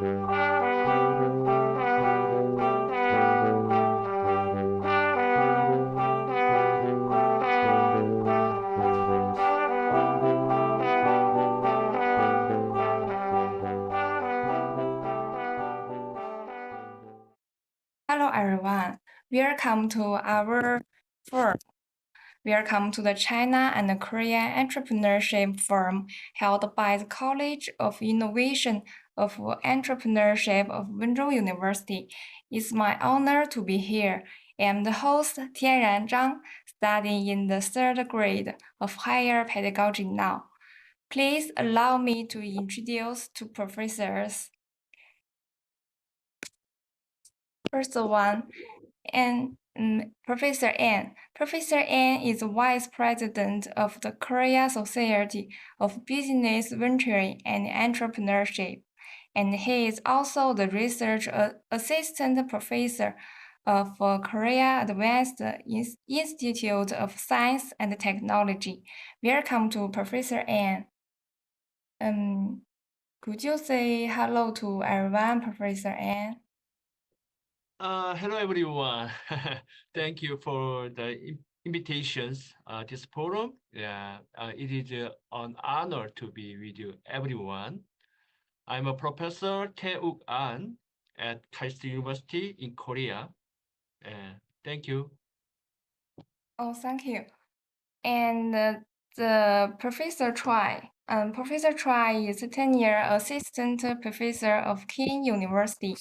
Hello everyone, welcome to our forum. Welcome to the China and Korea Entrepreneurship Forum held by the College of Innovation of Entrepreneurship of WENZHOU University. It's my honor to be here. I'm the host Tianran Zhang, studying in the third grade of higher pedagogy now. Please allow me to introduce two professors. First one, Professor An. Professor An is Vice President of the Korea Society of Business Venturing and Entrepreneurship, and he is also the Research Assistant Professor of Korea Advanced Institute of Science and Technology. Welcome to Professor An. Could you say hello to everyone, Professor An? Hello, everyone. Thank you for the invitations. This forum. It is an honor to be with you, everyone. I'm a Professor Tae-uk An at Kaiste University in Korea. Thank you. Oh, thank you. And the Professor Choi. Professor Choi is a 10-year assistant professor of King University,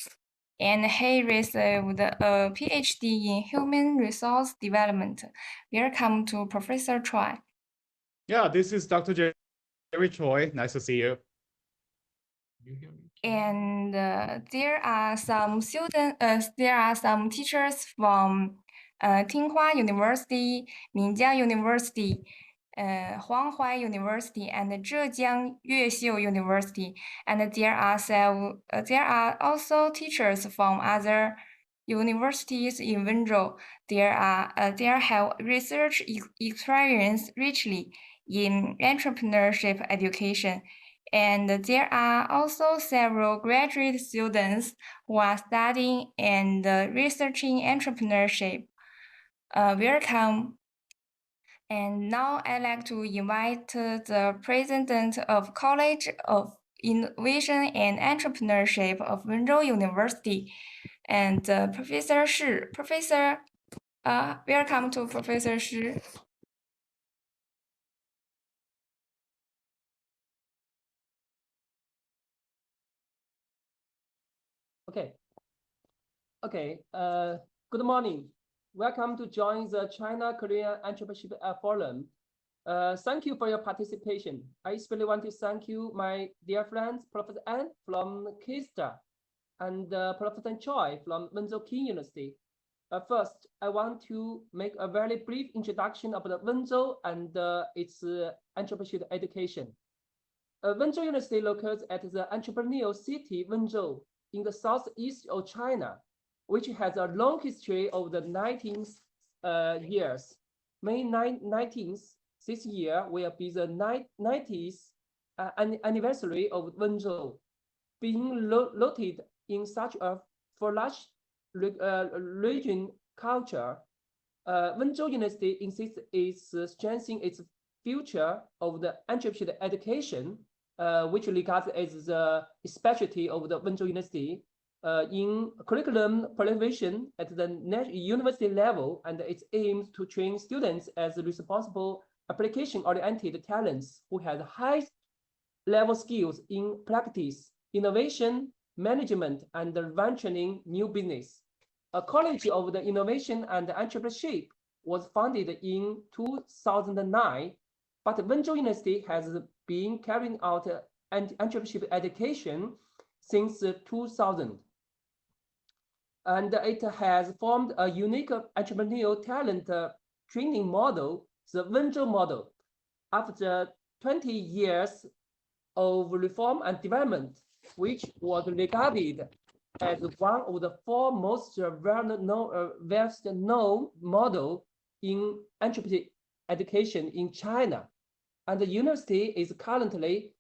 and he received a PhD in human resource development. Welcome to Professor Choi. Yeah, this is Dr. Jerry Choi. Nice to see you. And there are some teachers from Tsinghua University, Minjiang University, Jeonghwan University, and Zhejiang WENZHOU University, and there are also teachers from other universities in WENZHOU. There have research experience richly in entrepreneurship education. And there are also several graduate students who are studying and researching entrepreneurship. Welcome. And now I'd like to invite the president of College of Innovation and Entrepreneurship of WENZHOU University, and Professor Shi. Welcome to Professor Shi. Okay. Good morning. Welcome to join the China-Korea Entrepreneurship Forum. Thank you for your participation. I especially want to thank you, my dear friends, Professor An from KISTA and Professor Choi from WENZHOU King University. First, I want to make a very brief introduction of the WENZHOU and its entrepreneurship education. WENZHOU University located at the entrepreneurial city WENZHOU in the southeast of China, which has a long history of the 19th years. May 19th, this year will be the 90th anniversary of WENZHOU, being located in such a large region culture. WENZHOU University insists is strengthening its future of the entrepreneurship education, which regards as the specialty of the WENZHOU University in curriculum preservation at the university level, and its aims to train students as responsible application-oriented talents who have high-level skills in practice, innovation, management, and venturing new business. A College of the Innovation and Entrepreneurship was founded in 2009, but WENZHOU University has been carrying out entrepreneurship education since 2000. And it has formed a unique entrepreneurial talent training model, the WENZHOU model. After 20 years of reform and development, which was regarded as one of the four most well-known model in entrepreneurship education in China. And the university is currently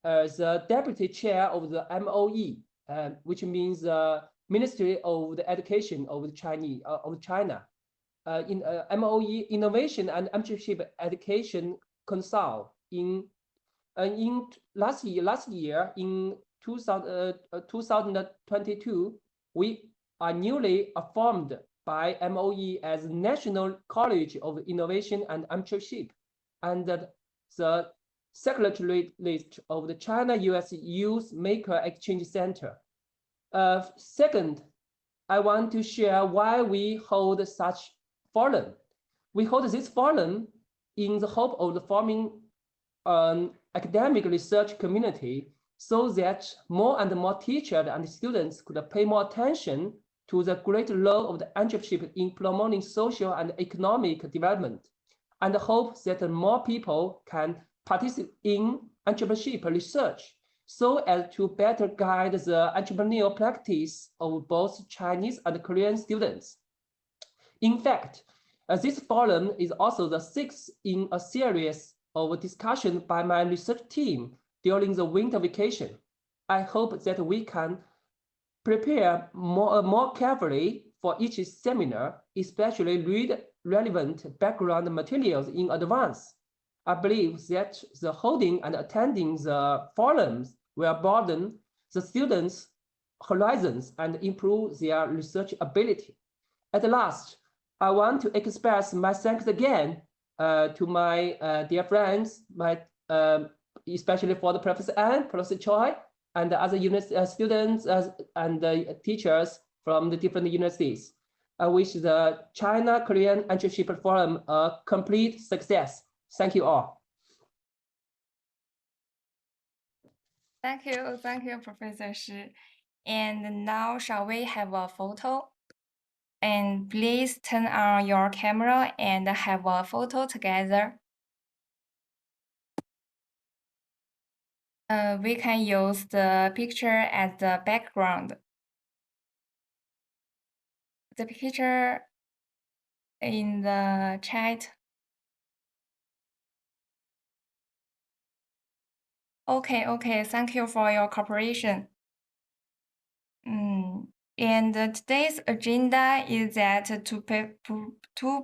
the deputy chair of the MOE, which means Ministry of the Education of China. In MOE, Innovation and Entrepreneurship Education Council in last year in 2022, we are newly formed by MOE as National College of Innovation and Entrepreneurship, and the Secretary list of the China-US Youth Maker Exchange Center. Second, I want to share why we hold such forum. We hold this forum in the hope of forming an academic research community so that more and more teachers and students could pay more attention to the great role of the entrepreneurship in promoting social and economic development, and hope that more people can participate in entrepreneurship research so as to better guide the entrepreneurial practice of both Chinese and Korean students. In fact, this forum is also the sixth in a series of discussion by my research team during the winter vacation. I hope that we can prepare more carefully for each seminar, especially read relevant background materials in advance. I believe that the holding and attending the forums will broaden the students' horizons and improve their research ability. At last, I want to express my thanks again to my dear friends, especially for the Professor An, Professor Choi, and the other students and teachers from the different universities. I wish the China-Korean Entrepreneurship Forum a complete success. Thank you all. Thank you, Professor Shi. And now shall we have a photo? And please turn on your camera and have a photo together. We can use the picture as the background. The picture in the chat. Okay, thank you for your cooperation. And today's agenda is that two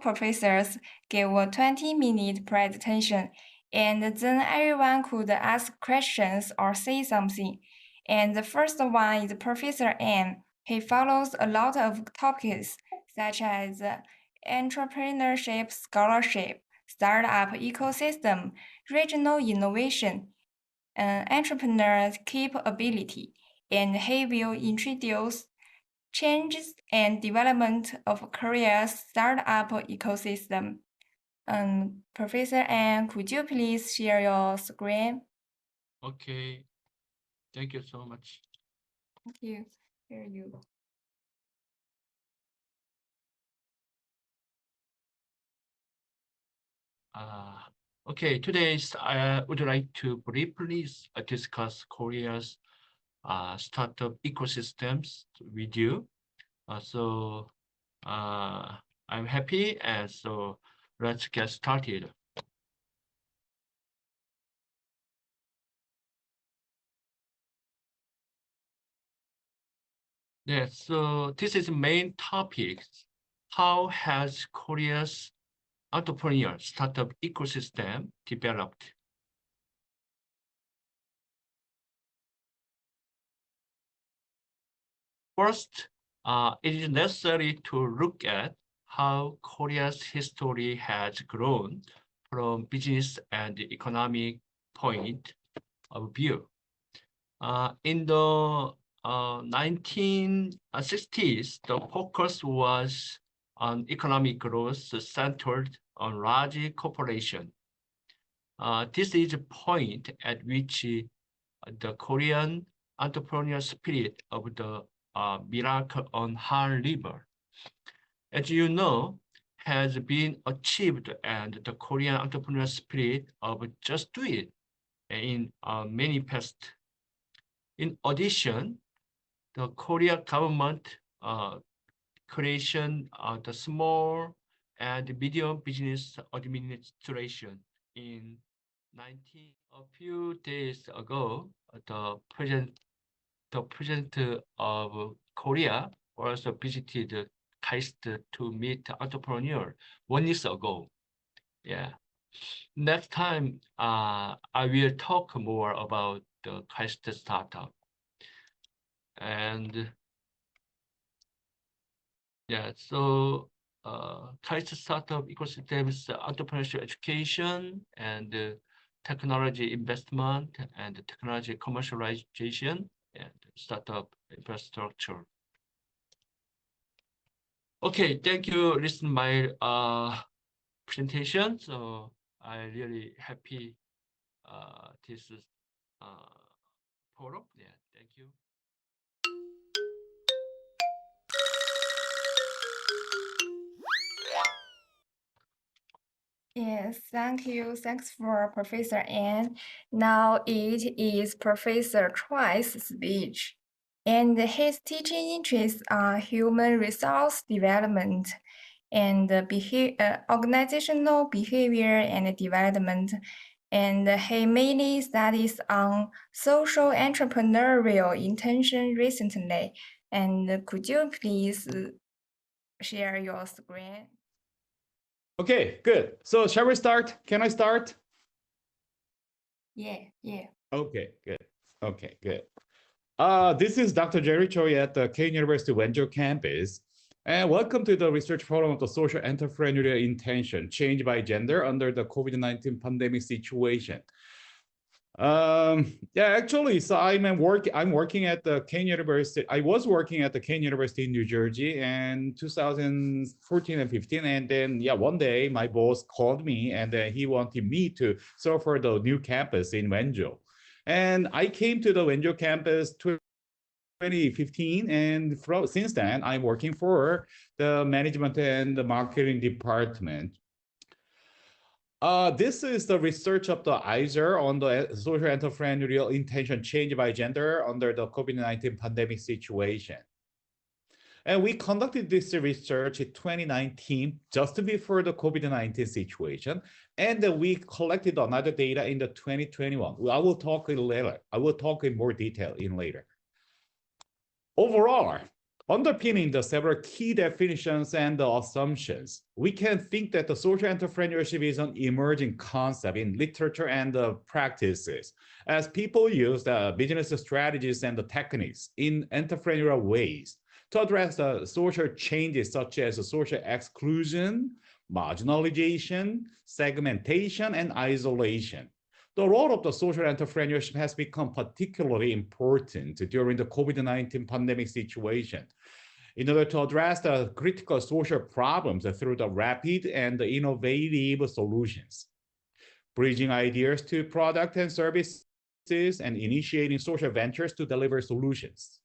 professors give a 20-minute presentation, and then everyone could ask questions or say something. And the first one is Professor An. He follows a lot of topics such as entrepreneurship scholarship, startup ecosystem, regional innovation, entrepreneur capability, and he will introduce changes and development of Korea's startup ecosystem. Professor An, could you please share your screen? Okay. Thank you so much. Thank you. Here you go. Okay, today I would like to briefly discuss Korea's startup ecosystems with you. I'm happy, and so let's get started. Yeah, so this is the main topic. How has Korea's entrepreneur startup ecosystem developed? First, it is necessary to look at how Korea's history has grown from business and economic point of view. In the 1960s, the focus was on economic growth centered on large corporations. This is a point at which the Korean entrepreneurial spirit of the miracle on Han River, as you know, has been achieved, and the Korean entrepreneurial spirit of just do it in many past. In addition, the Korea government creation of the small and medium business administration in a few days ago, the President the president of Korea also visited KAIST to meet entrepreneur 1 year ago. Yeah. Next time, I will talk more about the KAIST startup. And yeah, so KAIST startup ecosystems, entrepreneurship education, and technology investment, and technology commercialization, and startup infrastructure. Okay, thank you. Listen my presentation. So I really happy this is forum. Yeah, thank you. Yes, thank you. Thanks for Professor Ann. Now it is Professor Choi's speech, and his teaching interests are human resource development and organizational behavior and development. And he mainly studies on social entrepreneurial intention recently. And could you please share your screen? Okay, good. So shall we start? Can I start? Yeah. Okay, good. Okay, good. This is Dr. Jerry Choi at the K University WENZHOU campus. And welcome to the research forum of the social entrepreneurial intention, change by gender under the COVID-19 pandemic situation. Actually, so I'm working at the K University. I was working at the K University in New Jersey in 2014 and 15. And then, one day my boss called me and he wanted me to serve for the new campus in WENZHOU. And I came to the WENZHOU campus 2015, and since then, I'm working for the management and the marketing department. This is the research of the ISER on the social entrepreneurial intention change by gender under the COVID-19 pandemic situation. And we conducted this research in 2019, just before the COVID-19 situation. And we collected another data in the 2021. I will talk later. I will talk in more detail in later. Overall, underpinning the several key definitions and the assumptions, we can think that the social entrepreneurship is an emerging concept in literature and the practices, as people use the business strategies and the techniques in entrepreneurial ways to address the social changes such as social exclusion, marginalization, segmentation, and isolation. The role of the social entrepreneurship has become particularly important during the COVID-19 pandemic situation in order to address the critical social problems through the rapid and innovative solutions, bridging ideas to product and services, and initiating social ventures to deliver solutions.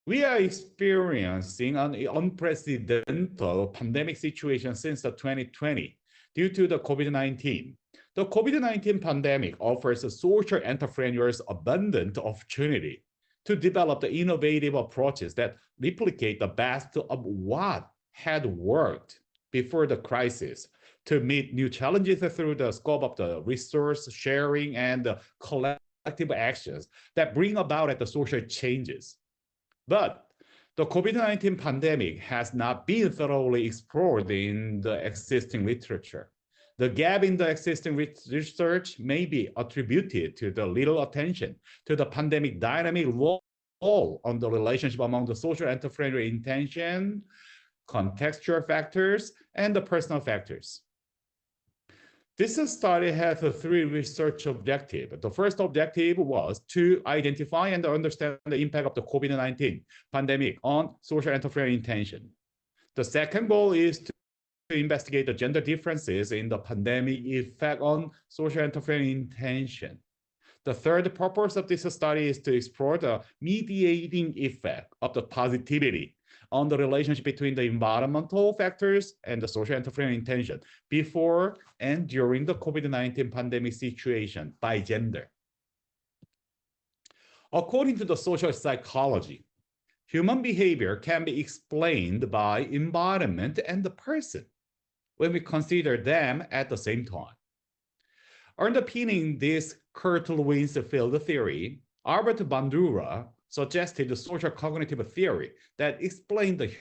We are experiencing an unprecedented pandemic situation since the 2020 due to the COVID-19. The COVID-19 pandemic offers social entrepreneurs abundant opportunity to develop the innovative approaches that replicate the best of what had worked before the crisis to meet new challenges through the scope of the resource sharing and the collective actions that bring about at the social changes. But the COVID-19 pandemic has not been thoroughly explored in the existing literature. The gap in the existing research may be attributed to the little attention to the pandemic dynamic role on the relationship among the social entrepreneurial intention, contextual factors, and the personal factors. This study has three research objectives. The first objective was to identify and understand the impact of the COVID-19 pandemic on social entrepreneurial intention. The second goal is to investigate the gender differences in the pandemic effect on social entrepreneurial intention. The third purpose of this study is to explore the mediating effect of the positivity on the relationship between the environmental factors and the social entrepreneurial intention before and during the COVID-19 pandemic situation by gender. According to the social psychology, human behavior can be explained by environment and the person when we consider them at the same time. Underpinning this Kurt Lewin's field theory, Albert Bandura suggested the social cognitive theory that explained the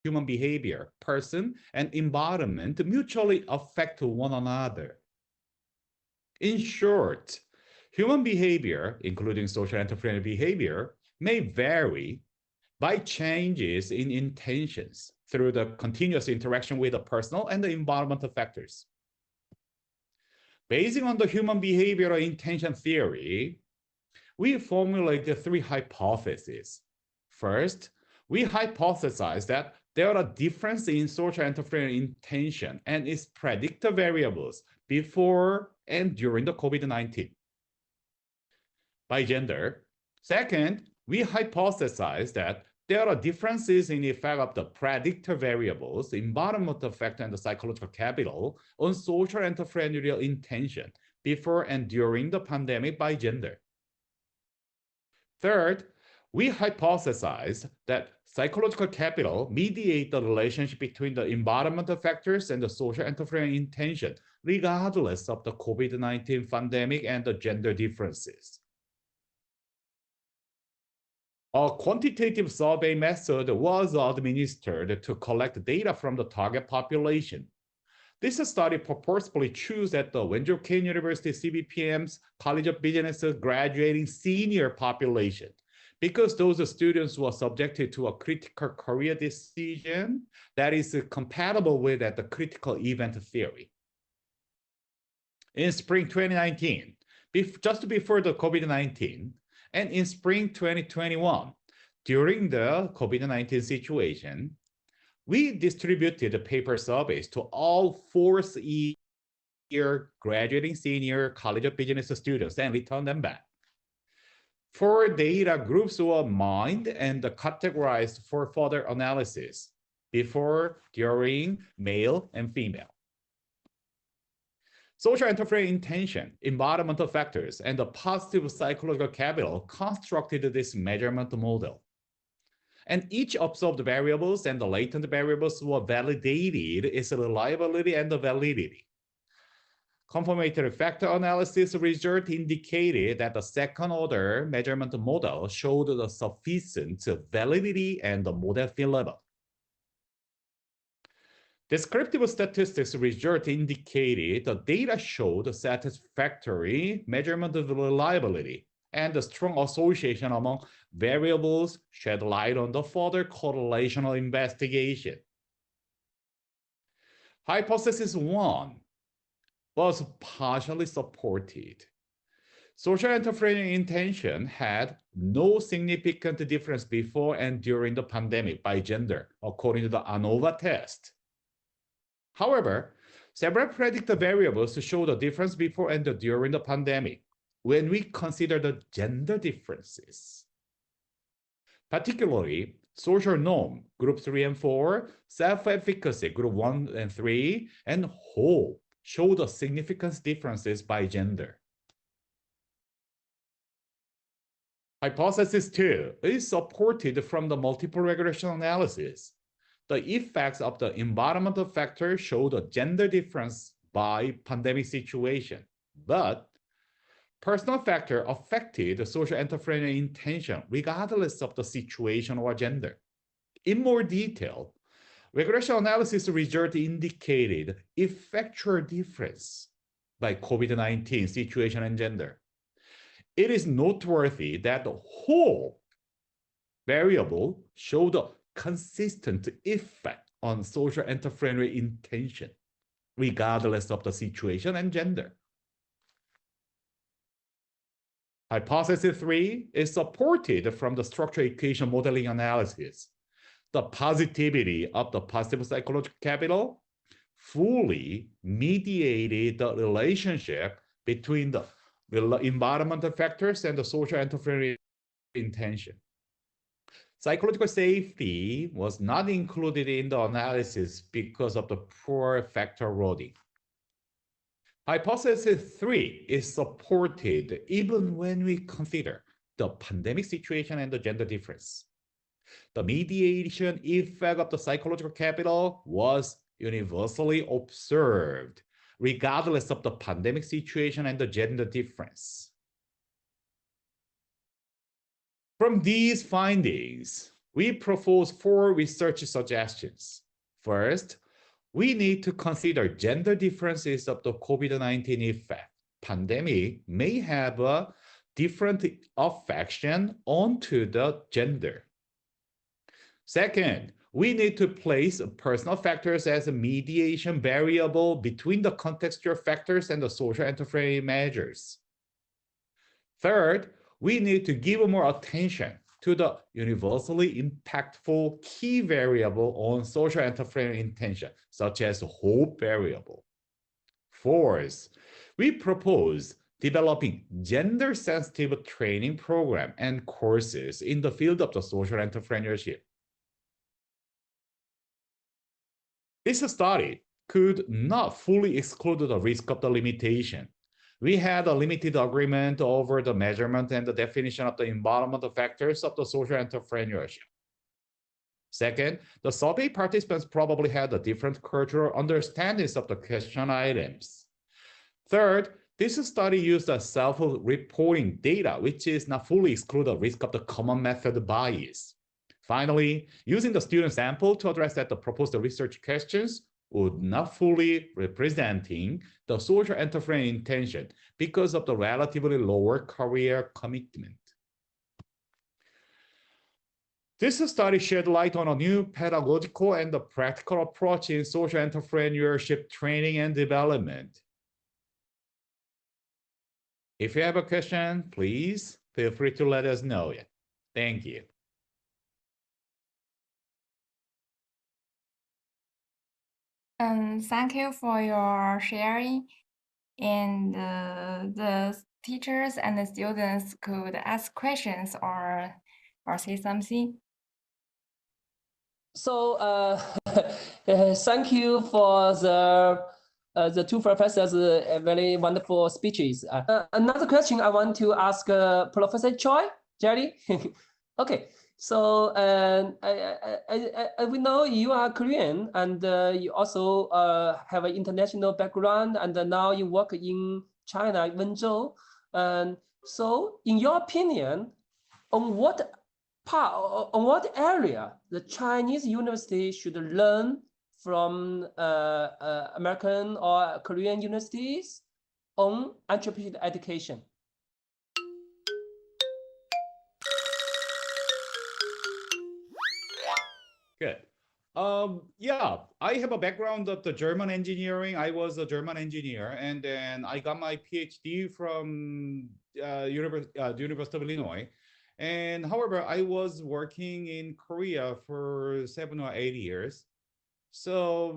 human behavior, person, and environment mutually affect one another. In short, human behavior, including social entrepreneurial behavior, may vary by changes in intentions through the continuous interaction with the personal and the environmental factors. Basing on the human behavioral intention theory, we formulated three hypotheses. First, we hypothesize that there are differences in social entrepreneurial intention and its predictor variables before and during the COVID-19. By gender. Second, we hypothesize that there are differences in the effect of the predictor variables, environmental factor, and the psychological capital on social entrepreneurial intention before and during the pandemic by gender. Third, we hypothesize that psychological capital mediate the relationship between the environmental factors and the social entrepreneurial intention, regardless of the COVID-19 pandemic and the gender differences. A quantitative survey method was administered to collect data from the target population. This study purposefully chose at the WENZHOU University CBPM's College of Business graduating senior population because those students were subjected to a critical career decision that is compatible with the critical event theory. In spring 2019, just before the COVID-19, and in spring 2021, during the COVID-19 situation, we distributed paper surveys to all fourth-year graduating senior College of Business students and returned them back. 4 data groups were mined and categorized for further analysis before, during, male, and female. Social entrepreneurial intention, environmental factors, and the positive psychological capital constructed this measurement model. And each observed variables and the latent variables were validated its reliability and the validity. Confirmatory factor analysis result indicated that the second-order measurement model showed the sufficient validity and the model fit level. Descriptive statistics result indicated the data showed satisfactory measurement of reliability and a strong association among variables shed light on the further correlational investigation. Hypothesis 1 was partially supported. Social entrepreneurial intention had no significant difference before and during the pandemic by gender, according to the ANOVA test. However, several predictor variables show the difference before and during the pandemic when we consider the gender differences. Particularly, social norm, group 3 and 4, self-efficacy, group 1 and 3, and hope show the significant differences by gender. Hypothesis 2 is supported from the multiple regression analysis. The effects of the environmental factor show the gender difference by pandemic situation, but personal factor affected the social entrepreneurial intention regardless of the situation or gender. In more detail, regression analysis result indicated effectual difference by COVID-19 situation and gender. It is noteworthy that the whole variable showed a consistent effect on social entrepreneurial intention, regardless of the situation and gender. Hypothesis 3 is supported from the structural equation modeling analysis. The positivity of the positive psychological capital fully mediated the relationship between the environmental factors and the social entrepreneurial intention. Psychological safety was not included in the analysis because of the poor factor loading. Hypothesis 3 is supported even when we consider the pandemic situation and the gender difference. The mediation effect of the psychological capital was universally observed regardless of the pandemic situation and the gender difference. From these findings, we propose 4 research suggestions. First, we need to consider gender differences of the COVID-19 effect. Pandemic may have a different affection onto the gender. Second, we need to place personal factors as a mediation variable between the contextual factors and the social interference measures. Third, we need to give more attention to the universally impactful key variable on social interference intention, such as hope variable. Fourth, we propose developing gender-sensitive training program and courses in the field of the social entrepreneurship. This study could not fully exclude the risk of the limitation. We had a limited agreement over the measurement and the definition of the environmental factors of the social entrepreneurship. Second, the survey participants probably had a different cultural understandings of the question items. Third, this study used a self-reporting data, which is not fully exclude the risk of the common method bias. Finally, using the student sample to address that the proposed research questions would not fully representing the social interference intention because of the relatively lower career commitment. This study shed light on a new pedagogical and the practical approach in social entrepreneurship training and development. If you have a question, please feel free to let us know. Thank you. Thank you for your sharing. And the teachers and the students could ask questions or say something. So thank you for the 2 professors' very wonderful speeches. Another question I want to ask Professor Choi, Jerry. Okay, so we know you are Korean and you also have an international background, and now you work in China, WENZHOU. So in your opinion, on what area the Chinese university should learn from American or Korean universities on entrepreneurship education? Good. Yeah, I have a background of the German engineering. I was a German engineer, and then I got my PhD from the University of Illinois. And however, I was working in Korea for 7 or 8 years. So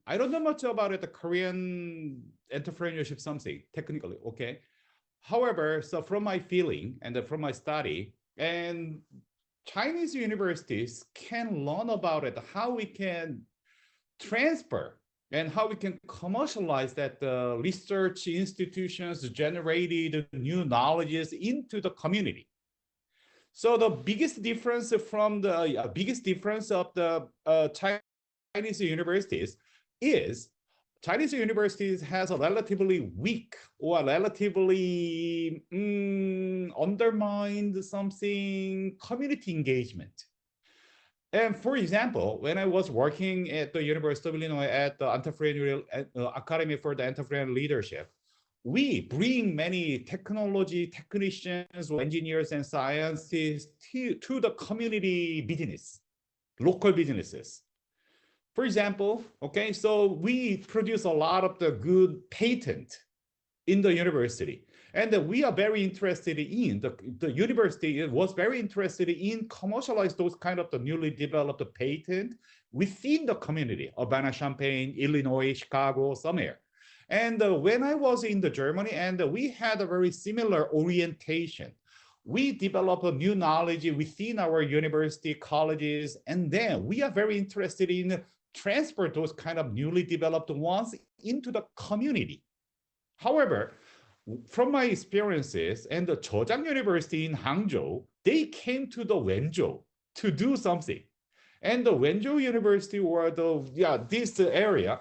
I don't know much about it, the Korean entrepreneurship something technically, okay? However, so from my feeling and from my study, and Chinese universities can learn about it, how we can transfer and how we can commercialize that research institutions generated new knowledges into the community. So the biggest difference from the of the Chinese universities is Chinese universities has a relatively weak or relatively undermined something community engagement. And for example, when I was working at the University of Illinois at the Entrepreneurial Academy for the Entrepreneurial Leadership, we bring many technology technicians, engineers, and scientists to the community business, local businesses. For example, okay, so we produce a lot of the good patent in the university. And we are very interested in, the university was very interested in commercialize those kind of the newly developed patent within the community, Urbana-Champaign, Illinois, Chicago, somewhere. And when I was in the Germany, and we had a very similar orientation. We develop a new knowledge within our university colleges, and then we are very interested in transfer those kind of newly developed ones into the community. However, from my experiences and the Jeonghwan University in Hangzhou, they came to the WENZHOU to do something. And the WENZHOU University or this area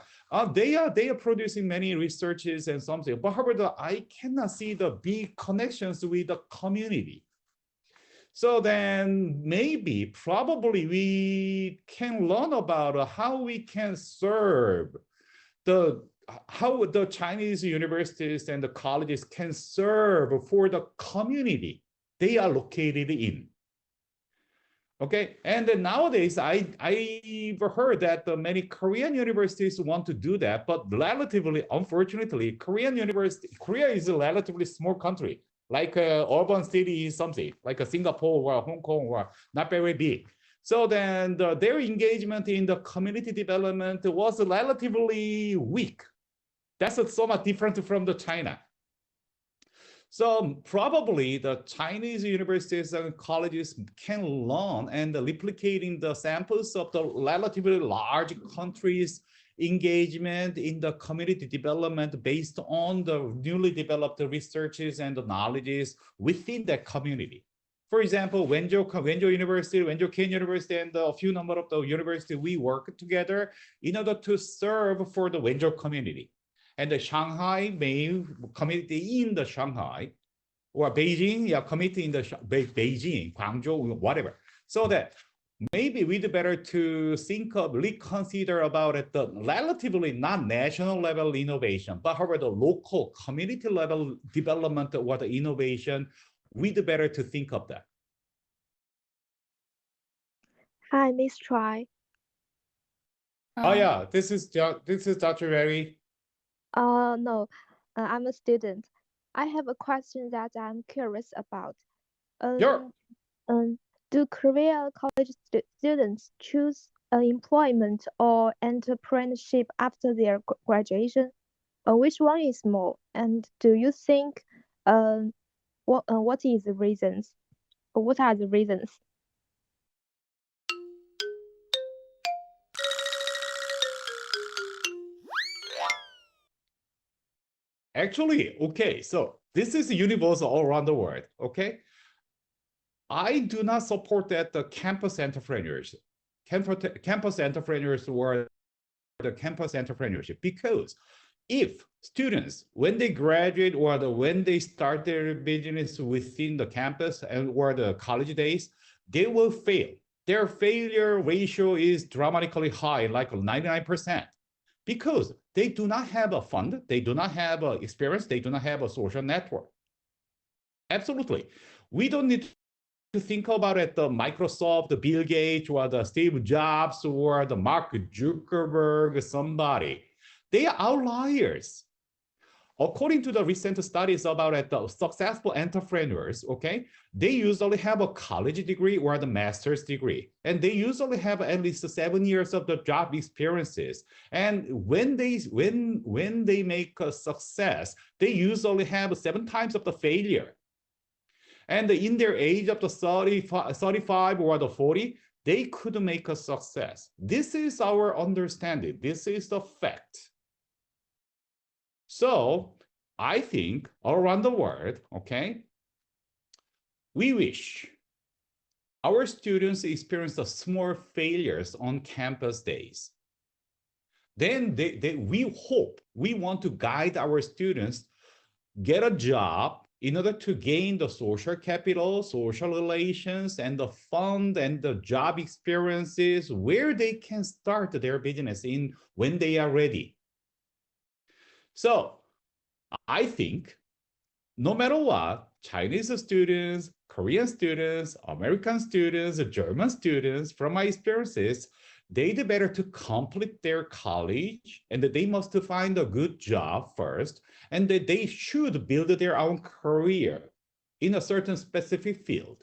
They are producing many researches and something, but however, I cannot see the big connections with the community. So then maybe, probably we can learn about how we can serve how the Chinese universities and the colleges can serve for the community they are located in. Okay, and then nowadays I've heard that many Korean universities want to do that, but relatively, unfortunately, Korea is a relatively small country, like urban city is something like a Singapore or Hong Kong, or not very big. So then their engagement in the community development was relatively weak. That's so much different from the China. So probably the Chinese universities and colleges can learn and replicating the samples of the relatively large countries' engagement in the community development based on the newly developed researches and the knowledges within that community. For example, WENZHOU University, WENZHOU Ken University, and a few number of the universities, we work together in order to serve for the WENZHOU community. And the Shanghai main community in the Shanghai, or Beijing, yeah, committee in the Beijing, Guangzhou, whatever. So that maybe we'd better to think of, reconsider about it, the relatively not national level innovation, but however the local community level development or the innovation, we'd better to think of that. Hi, Miss Choi. Oh yeah, this is Dr. Mary. No, I'm a student. I have a question that I'm curious about. Sure. Do Korea college students choose employment or entrepreneurship after their graduation? Which one is more? And do you think what is the reasons? What are the reasons? Actually, okay, so this is universal all around the world, okay? I do not support that the campus entrepreneurs or the campus entrepreneurship, because if students, when they graduate or when they start their business within the campus and or the college days, they will fail. Their failure ratio is dramatically high, like 99%, because they do not have a fund, they do not have experience, they do not have a social network. Absolutely. We don't need to think about it, the Microsoft, the Bill Gates, or the Steve Jobs, or the Mark Zuckerberg, somebody. They are outliers. According to the recent studies about it, the successful entrepreneurs, okay, they usually have a college degree or the master's degree, and they usually have at least 7 years of the job experiences. And when they make a success, they usually have 7 times of the failure. And in their age of the 35 or the 40, they could make a success. This is our understanding. This is the fact. So I think all around the world, okay, we wish our students experience the small failures on campus days. Then we hope, we want to guide our students get a job in order to gain the social capital, social relations, and the fund and the job experiences where they can start their business in when they are ready. So I think no matter what, Chinese students, Korean students, American students, German students, from my experiences, they'd better to complete their college and they must find a good job first, and that they should build their own career in a certain specific field.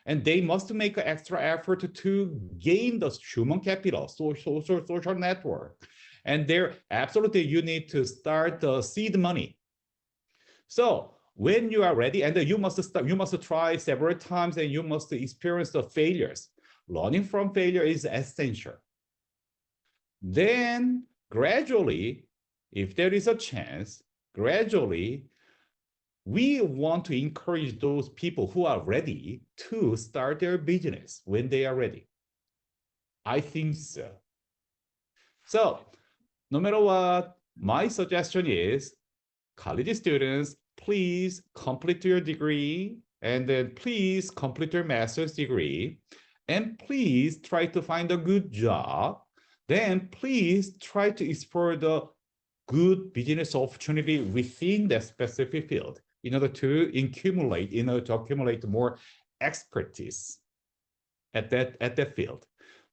And they must make an extra effort to gain the human capital, social network. And there, absolutely, you need to start the seed money. So when you are ready, and you must try several times, and you must experience the failures. Learning from failure is essential. Then gradually, if there is a chance, gradually, we want to encourage those people who are ready to start their business when they are ready. I think so. So no matter what, my suggestion is college students, please complete your degree and then please complete your master's degree and please try to find a good job. Then please try to explore the good business opportunity within that specific field in order to accumulate more expertise at that field.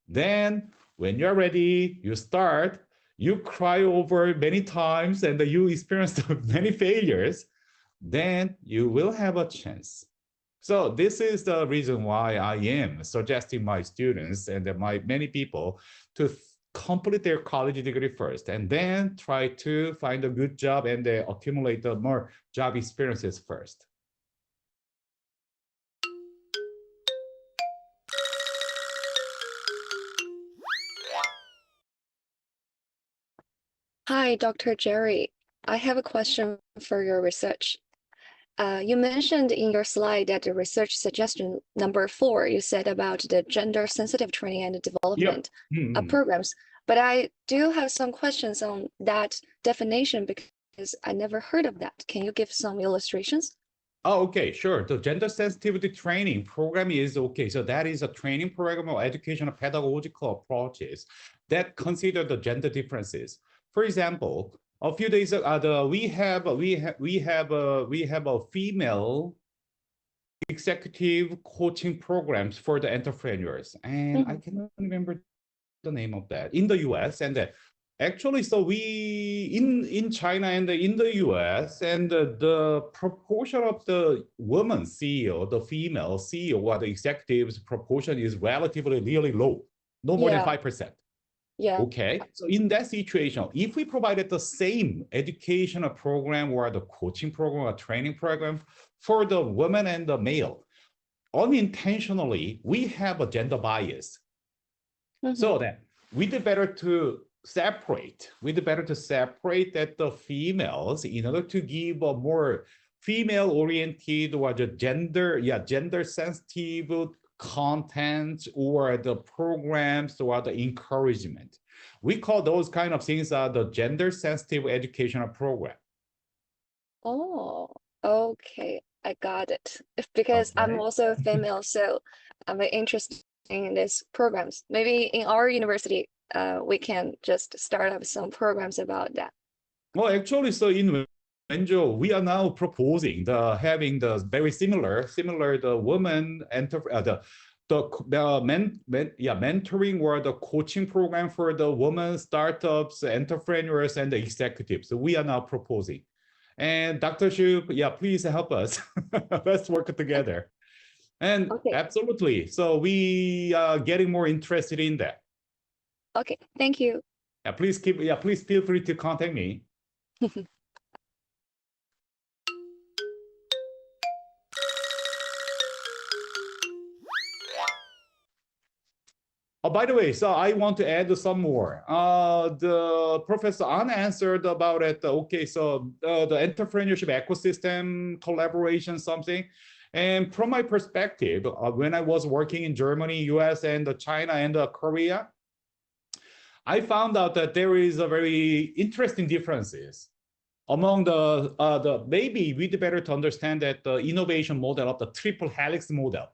Then when you're ready, you start, you cry over many times and you experience many failures, then you will have a chance. So this is the reason why I am suggesting my students and many people to complete their college degree first and then try to find a good job and accumulate the more job experiences first. Hi, Dr. Jerry. I have a question for your research. You mentioned in your slide that the research suggestion number 4, you said about the gender-sensitive training and development programs. But I do have some questions on that definition because I never heard of that. Can you give some illustrations? Oh, okay, sure. The gender sensitivity training program is okay. So that is a training program or educational pedagogical approaches that consider the gender differences. For example, a few days ago, we have a female executive coaching programs for the entrepreneurs, and I cannot remember the name of that in the U.S. and actually, so we in China and in the U.S. and the proportion of the woman CEO, the female CEO or the executives proportion is relatively really low, no more than 5%. Yeah. Okay, so in that situation, if we provided the same educational program or the coaching program or training program for the women and the male, unintentionally, we have a gender bias. So that we'd better to separate that the females in order to give a more female-oriented or the gender sensitive content or the programs or the encouragement. We call those kind of things the gender sensitive educational program. Oh, okay. I got it. Because I'm also female, so I'm very interested in these programs. Maybe in our university, we can just start up some programs about that. Well, actually, so in WENZHOU, we are now proposing having the very similar the women mentoring or the coaching program for the women startups, entrepreneurs, and the executives. So we are now proposing. And Dr. Xu, please help us. Let's work together. And absolutely. So we are getting more interested in that. Okay, thank you. Please feel free to contact me. Oh, by the way, so I want to add some more. The Professor An answered about it. Okay, so the entrepreneurship ecosystem collaboration, something. And from my perspective, when I was working in Germany, US, and China, and Korea, I found out that there is a very interesting differences among the maybe we'd better to understand that the innovation model of the triple helix model.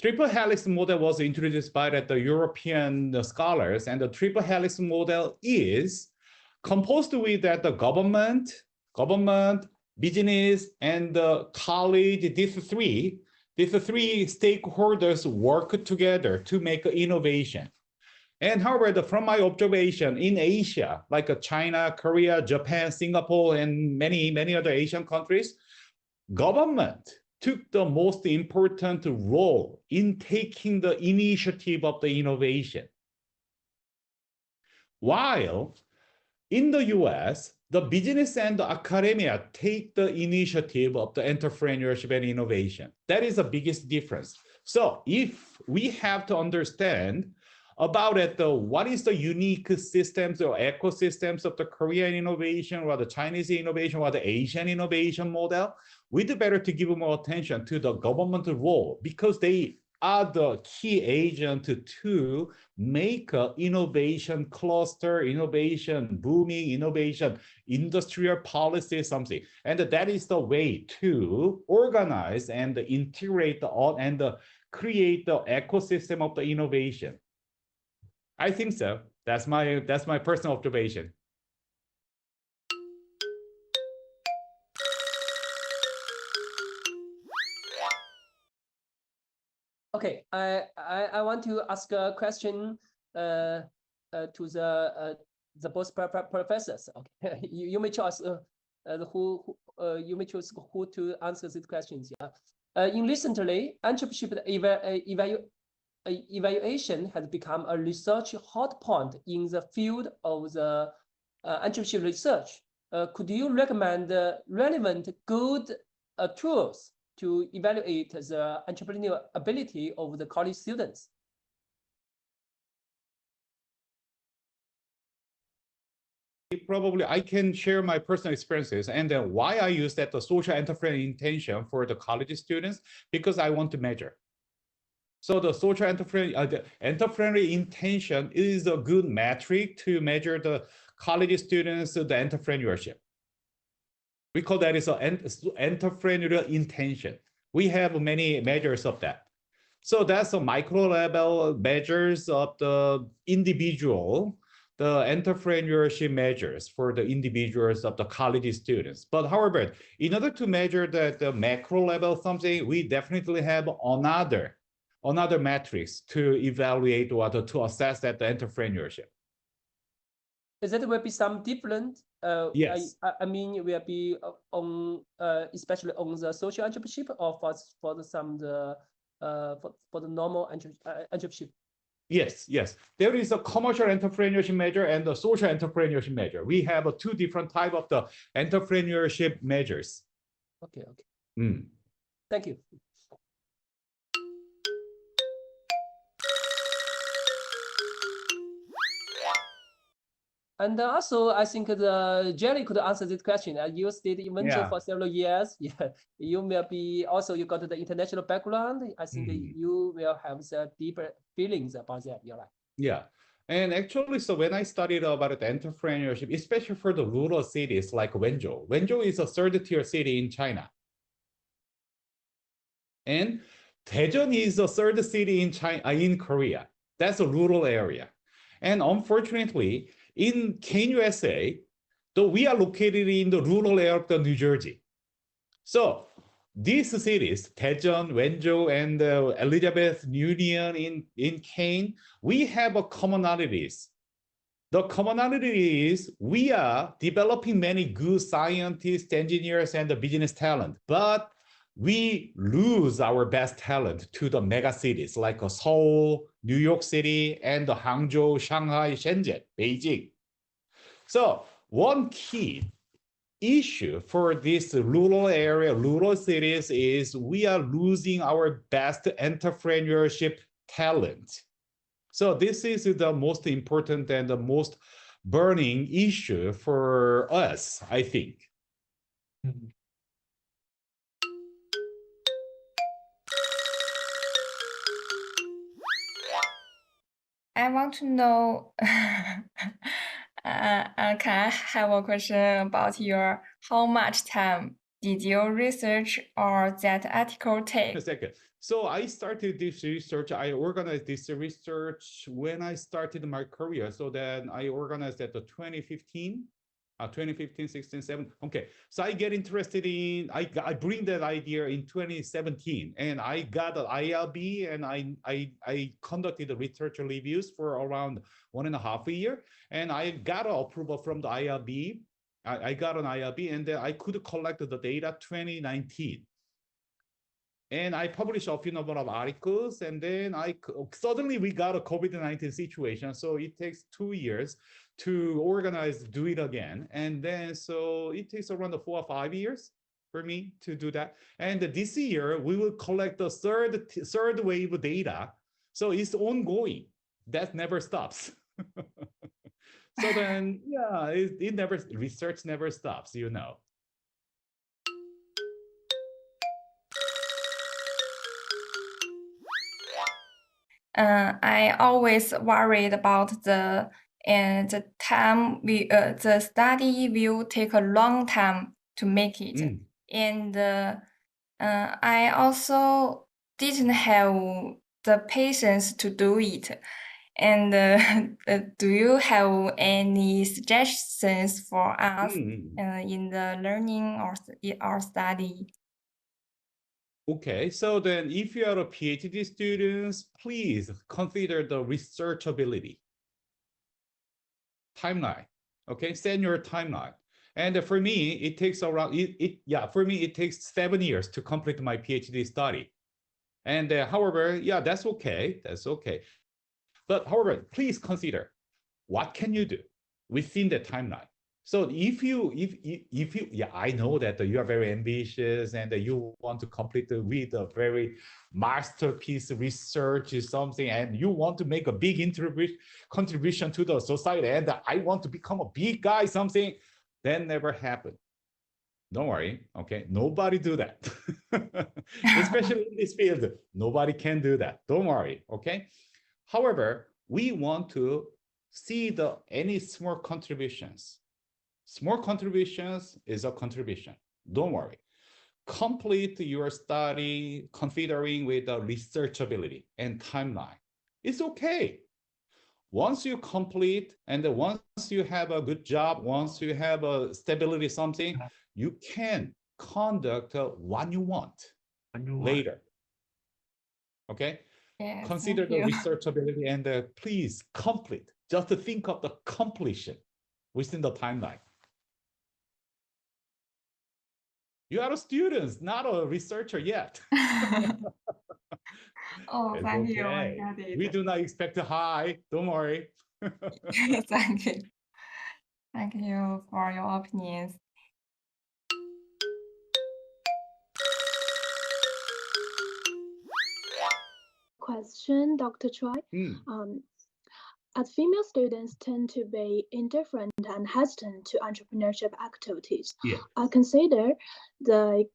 Triple helix model was introduced by the European scholars, and the triple helix model is composed with that the government, business, and the college. These three stakeholders work together to make innovation. And however, from my observation in Asia, like China, Korea, Japan, Singapore, and many other Asian countries, government took the most important role in taking the initiative of the innovation. While in the US, the business and the academia take the initiative of the entrepreneurship and innovation. That is the biggest difference. So if we have to understand about it, what is the unique systems or ecosystems of the Korean innovation or the Chinese innovation or the Asian innovation model, we'd better to give more attention to the government role because they are the key agent to make an innovation cluster, innovation booming, innovation industrial policy, something. And that is the way to organize and integrate all and create the ecosystem of the innovation. I think so. That's my personal observation. Okay, I want to ask a question to the both professors. Okay, you may choose you may choose who to answer these questions. Yeah. In recently, entrepreneurship evaluation has become a research hot point in the field of the entrepreneurship research. Could you recommend relevant good tools to evaluate the entrepreneurial ability of the college students? Probably I can share my personal experiences and then why I use that the social entrepreneur intention for the college students, because I want to measure. So the social entrepreneur, the entrepreneurial intention is a good metric to measure the college students, the entrepreneurship. We call that is an entrepreneurial intention. We have many measures of that. So that's a micro level measures of the individual, the entrepreneurship measures for the individuals of the college students. But however, in order to measure the macro level something, we definitely have another metrics to evaluate or to assess that the entrepreneurship. Is that will be some different? Yes. I mean, will be on especially on the social entrepreneurship or for the normal entrepreneurship. Yes. There is a commercial entrepreneurship measure and the social entrepreneurship measure. We have two different type of the entrepreneurship measures. Okay. Mm. Thank you. And also, I think Jerry could answer this question. You stayed in WENZHOU for several years. Yeah, you will be also, you got the international background. I think you will have the deeper feelings about that. You're right. Yeah. And actually, so when I studied about entrepreneurship, especially for the rural cities like WENZHOU, WENZHOU is a third tier city in China. And Daejeon is a third city in China, in Korea. That's a rural area. And unfortunately, in Kane, USA, though we are located in the rural area of the New Jersey. So these cities, Daejeon, WENZHOU, and Elizabeth Union in Kane, we have a commonalities. The commonality is we are developing many good scientists, engineers, and the business talent, but we lose our best talent to the mega cities like Seoul, New York City, and Hangzhou, Shanghai, Shenzhen, Beijing. So one key issue for this rural area, rural cities is we are losing our best entrepreneurship talent. So this is the most important and the most burning issue for us, I think. I want to know, can I have a question about your, how much time did your research or that article take? A second. So I started this research, I organized this research when I started my career. So then I organized at the 2015, 16, 17. Okay, so I get interested in, I bring that idea in 2017 and I got an IRB and I conducted the research reviews for around 1.5 years. And I got an approval from the IRB. I got an IRB and then I could collect the data 2019. And I published a few number of articles, and then suddenly we got a COVID-19 situation. So it takes 2 years to organize, do it again. And then, so it takes around 4 or 5 years for me to do that. And this year we will collect the third wave data. So it's ongoing. That never stops. So then, yeah, research never stops, you know. I always worried about the time the study will take a long time to make it, and I also didn't have the patience to do it. And do you have any suggestions for us in the learning or study? Okay, so then if you are a PhD students, please consider the researchability timeline. Okay, set your timeline. And for me, it takes around for me it takes 7 years to complete my PhD study. And however, yeah, that's okay. That's okay. But however, please consider what can you do within the timeline. So if you, yeah, I know that you are very ambitious and you want to complete with a very masterpiece research is something, and you want to make a big contribution to the society, and I want to become a big guy, something that never happened. Don't worry, okay? Nobody do that. Especially in this field, nobody can do that. Don't worry, okay? However, we want to see any small contributions. Small contributions is a contribution. Don't worry. Complete your study considering with the researchability and timeline. It's okay. Once you complete and once you have a good job, once you have a stability something, you can conduct what you want later. Okay? Yes, Consider thank the you. researchability and please complete. Just to think of the completion within the timeline. You are a student, not a researcher yet. Oh, It's thank you. I okay. got it. We do not expect a high. Don't worry. Thank you. Thank you for your opinions. Question, Dr. Choi. As female students tend to be indifferent and hesitant to entrepreneurship activities, Yeah. I consider the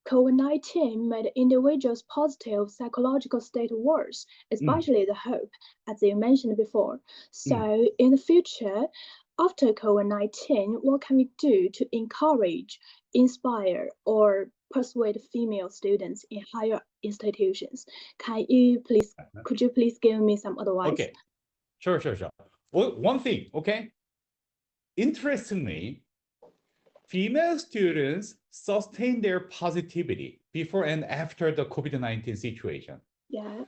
COVID-19 made individuals' positive psychological state worse, especially the hope, as you mentioned before. So in the future, after COVID-19, what can we do to encourage, inspire, or persuade female students in higher institutions? Could you please give me some advice? Okay. Sure. Well, one thing, okay? Interestingly, female students sustain their positivity before and after the COVID-19 situation. Yeah.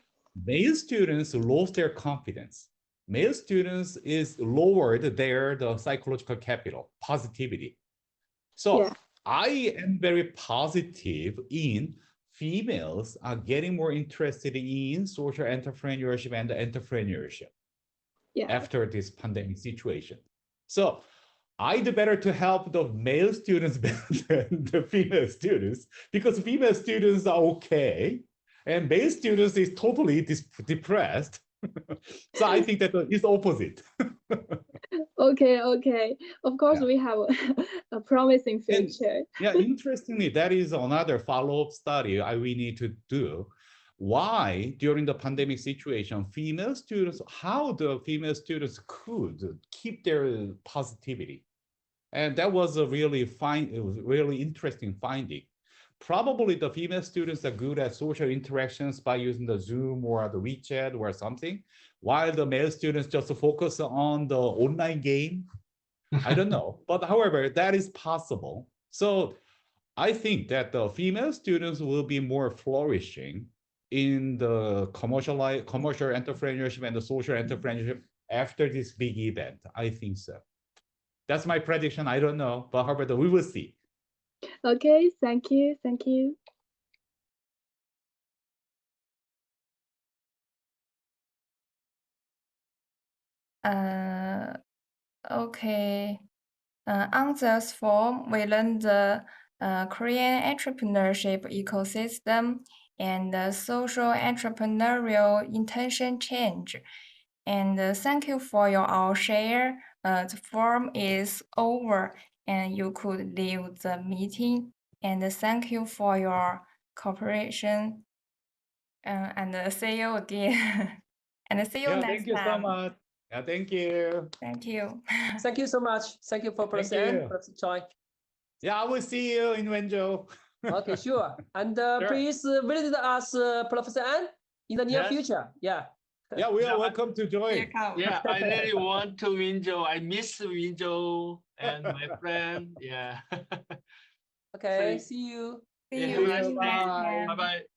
Male students lost their confidence. Male students is lowered the psychological capital, positivity. So I am very positive in females are getting more interested in social entrepreneurship and entrepreneurship after this pandemic situation. So I'd better to help the male students better than the female students, because female students are okay and male students is totally depressed. So I think that it's opposite. Okay. Of course, we have a promising future. And, interestingly, that is another follow-up study we need to do. Why, during the pandemic situation, how the female students could keep their positivity. And that was a really interesting finding. Probably the female students are good at social interactions by using the Zoom or the WeChat or something, while the male students just focus on the online game. I don't know, but however, that is possible. So I think that the female students will be more flourishing in the commercial entrepreneurship and the social entrepreneurship after this big event. I think so. That's my prediction. I don't know, but however, we will see. Okay, thank you. Okay. On this form, we learned the Korean entrepreneurship ecosystem and the social entrepreneurial intention change. And thank you for our share. The form is over and you could leave the meeting. And thank you for your cooperation. And see you again. And see you Yeah, next thank you so time. much. Yeah, thank you. Thank you. Thank you so much. Thank you for Professor Thank An, you. Professor Choi. Yeah, I will see you in Wenzhou. Okay, sure. And Sure. please visit us, Professor An, in the near Yes. future. Yeah. Yeah, we are Yeah, welcome to join. Welcome. Yeah, I really want to Wenzhou. I miss Wenzhou and my friend. Yeah. Okay, see you. See Yeah, you. have a See nice you day. next Bye. time. Bye bye.